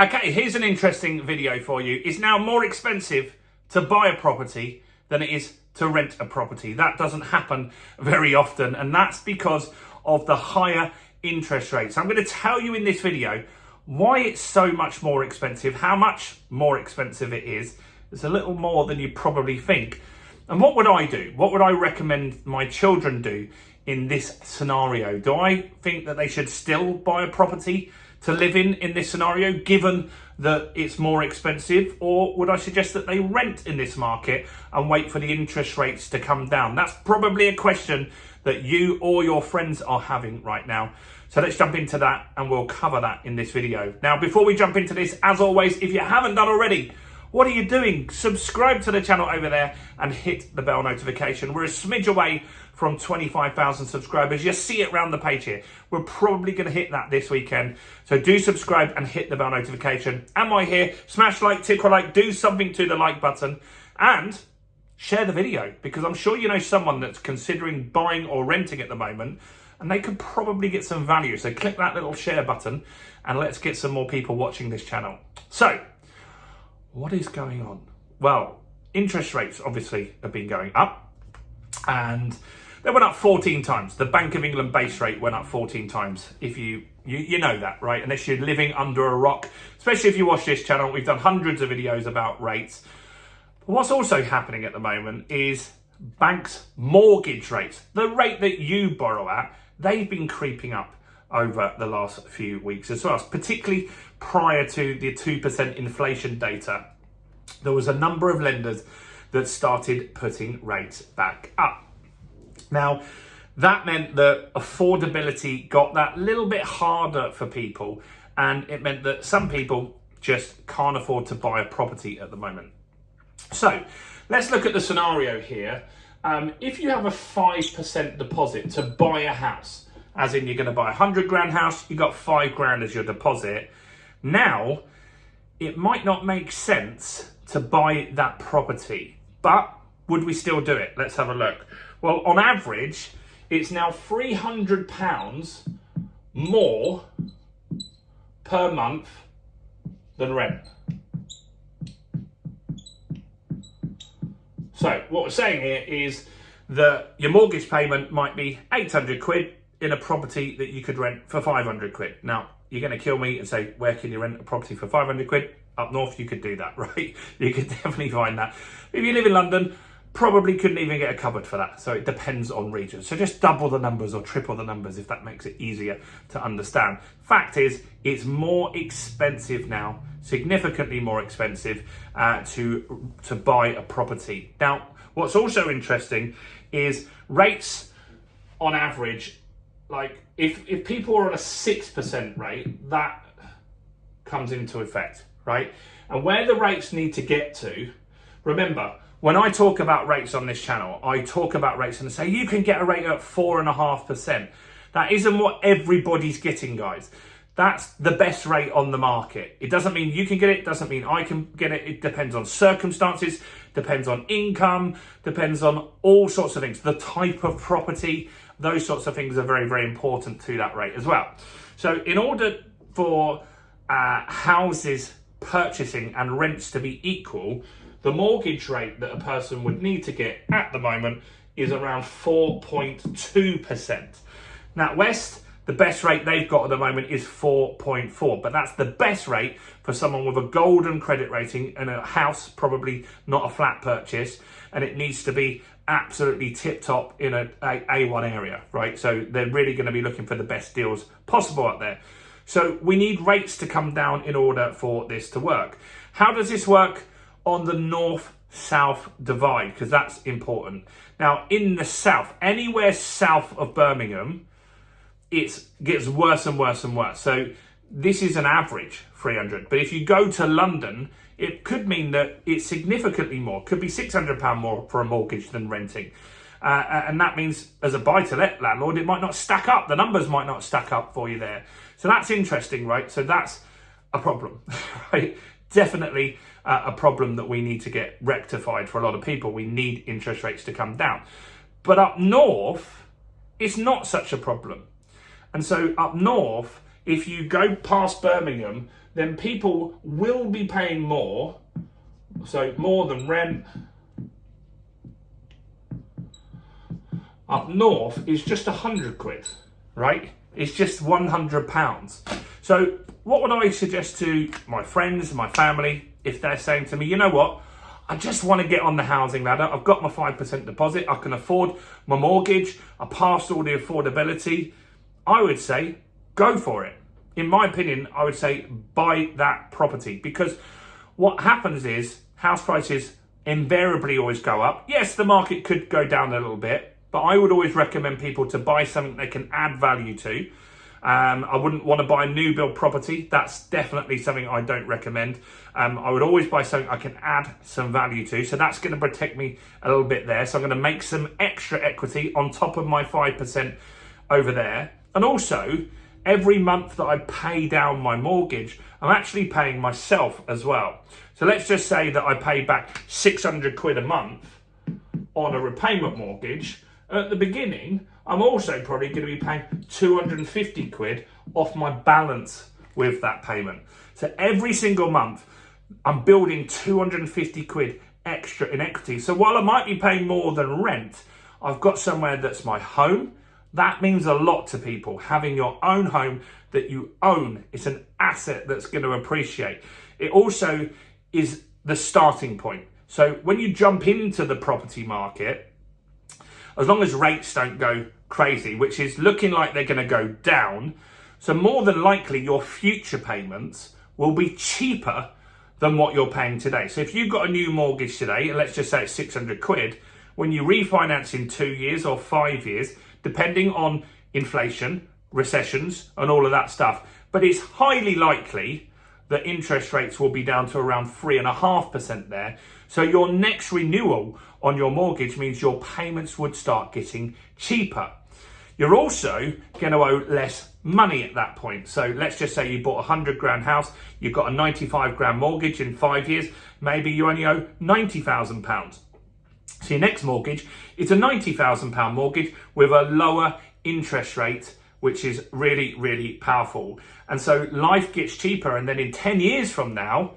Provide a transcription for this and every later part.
Okay, here's an interesting video for you. It's now more expensive to buy a property than it is to rent a property. That doesn't happen very often, and that's because of the higher interest rates. I'm going to tell you in this video why it's so much more expensive, how much more expensive it is. It's a little more than you probably think. And what would I do? What would I recommend my children do in this scenario? Do I think that they should still buy a property to live in this scenario, given that it's more expensive? Or would I suggest that they rent in this market and wait for the interest rates to come down? That's probably a question that you or your friends are having right now. So let's jump into that and we'll cover that in this video. Now, before we jump into this, as always, if you haven't done already, what are you doing? Subscribe to the channel over there and hit the bell notification. We're a smidge away from 25,000 subscribers. You see it around the page here. We're probably going to hit that this weekend. So do subscribe and hit the bell notification. Am I here? Smash like, tick or like, do something to the like button and share the video, because I'm sure you know someone that's considering buying or renting at the moment and they could probably get some value. So click that little share button and let's get some more people watching this channel. So what is going on? Well, interest rates obviously have been going up, and they went up 14 times. The Bank of England base rate went up 14 times. If you know that, right? Unless you're living under a rock, especially if you watch this channel. We've done hundreds of videos about rates. But what's also happening at the moment is banks' mortgage rates, the rate that you borrow at, they've been creeping up over the last few weeks as well, particularly prior to the 2% inflation data. There was a number of lenders that started putting rates back up. Now, that meant that affordability got that little bit harder for people, and it meant that some people just can't afford to buy a property at the moment. So let's look at the scenario here. If you have a 5% deposit to buy a house, as in you're going to buy a 100 grand house, you got 5 grand as your deposit. Now, it might not make sense to buy that property, but would we still do it? Let's have a look. Well, on average, it's now £300 more per month than rent. So what we're saying here is that your mortgage payment might be 800 quid in a property that you could rent for 500 quid. Now, you're going to kill me and say, where can you rent a property for 500 quid? Up north, you could do that, right? You could definitely find that. If you live in London, probably couldn't even get a cupboard for that. So it depends on region. So just double the numbers or triple the numbers if that makes it easier to understand. Fact is, it's more expensive now, significantly more expensive to buy a property. Now, what's also interesting is rates on average. Like if people are on a 6% rate, that comes into effect, right? And where the rates need to get to, remember, when I talk about rates on this channel, I talk about rates and say you can get a rate at 4.5%. That isn't what everybody's getting, guys. That's the best rate on the market. It doesn't mean you can get it, doesn't mean I can get it. It depends on circumstances, depends on income, depends on all sorts of things. The type of property, those sorts of things are very, very important to that rate as well. So in order for houses purchasing and rents to be equal, the mortgage rate that a person would need to get at the moment is around 4.2%. Now, West, the best rate they've got at the moment is 4.4, but that's the best rate for someone with a golden credit rating and a house, probably not a flat purchase, and it needs to be absolutely tip-top in a A1 area, right? So they're really going to be looking for the best deals possible out there. So we need rates to come down in order for this to work. How does this work on the north-south divide? Because that's important. Now, in the south, anywhere south of Birmingham, it gets worse and worse and worse. So this is an average 300. But if you go to London, it could mean that it's significantly more. It could be £600 more for a mortgage than renting. And that means as a buy-to-let landlord, it might not stack up. The numbers might not stack up for you there. So that's interesting, right? So that's a problem, right? Definitely a problem that we need to get rectified for a lot of people. We need interest rates to come down. But up north, it's not such a problem. And so up north, if you go past Birmingham then people will be paying more, so more than rent. Up north is just 100 quid, right? It's just £100. So what would I suggest to my friends, my family, if they're saying to me, you know what, I just want to get on the housing ladder. I've got my 5% deposit. I can afford my mortgage. I passed all the affordability. I would say, go for it. In my opinion, I would say buy that property, because what happens is house prices invariably always go up. Yes, the market could go down a little bit, but I would always recommend people to buy something they can add value to. I wouldn't want to buy a new build property. That's definitely something I don't recommend. I would always buy something I can add some value to. So that's going to protect me a little bit there. So I'm going to make some extra equity on top of my 5% over there. And also, every month that I pay down my mortgage, I'm actually paying myself as well. So let's just say that I pay back 600 quid a month on a repayment mortgage. At the beginning, I'm also probably going to be paying 250 quid off my balance with that payment. So every single month, I'm building 250 quid extra in equity. So while I might be paying more than rent, I've got somewhere that's my home. That means a lot to people. Having your own home that you own, it's an asset that's going to appreciate. It also is the starting point. So when you jump into the property market, as long as rates don't go crazy, which is looking like they're going to go down, so more than likely your future payments will be cheaper than what you're paying today. So if you've got a new mortgage today, and let's just say it's 600 quid, when you refinance in 2 years or 5 years, depending on inflation, recessions, and all of that stuff, but it's highly likely that interest rates will be down to around 3.5% there. So your next renewal on your mortgage means your payments would start getting cheaper. You're also going to owe less money at that point. So let's just say you bought a 100 grand house, you've got a 95 grand mortgage in 5 years, maybe you only owe £90,000. So your next mortgage is a £90,000 mortgage with a lower interest rate, which is really, really powerful. And so life gets cheaper. And then in 10 years from now,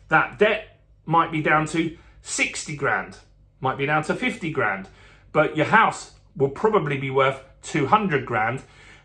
that debt might be down to 60 grand, might be down to 50 grand, but your house will probably be worth 200 grand.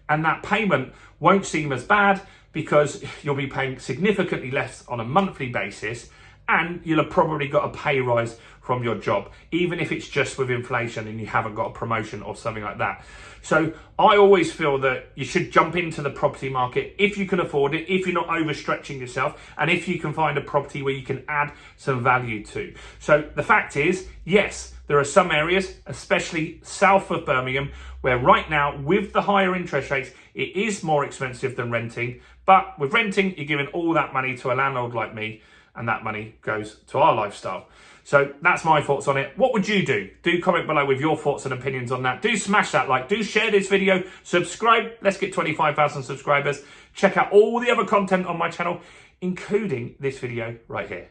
And that payment won't seem as bad because you'll be paying significantly less on a monthly basis. And you'll have probably got a pay rise from your job, even if it's just with inflation and you haven't got a promotion or something like that. So I always feel that you should jump into the property market if you can afford it, if you're not overstretching yourself, and if you can find a property where you can add some value to. So the fact is, yes, there are some areas, especially south of Birmingham, where right now, with the higher interest rates, it is more expensive than renting. But with renting, you're giving all that money to a landlord like me, and that money goes to our lifestyle. So that's my thoughts on it. What would you do? Do comment below with your thoughts and opinions on that. Do smash that like. Do share this video. Subscribe. Let's get 25,000 subscribers. Check out all the other content on my channel, including this video right here.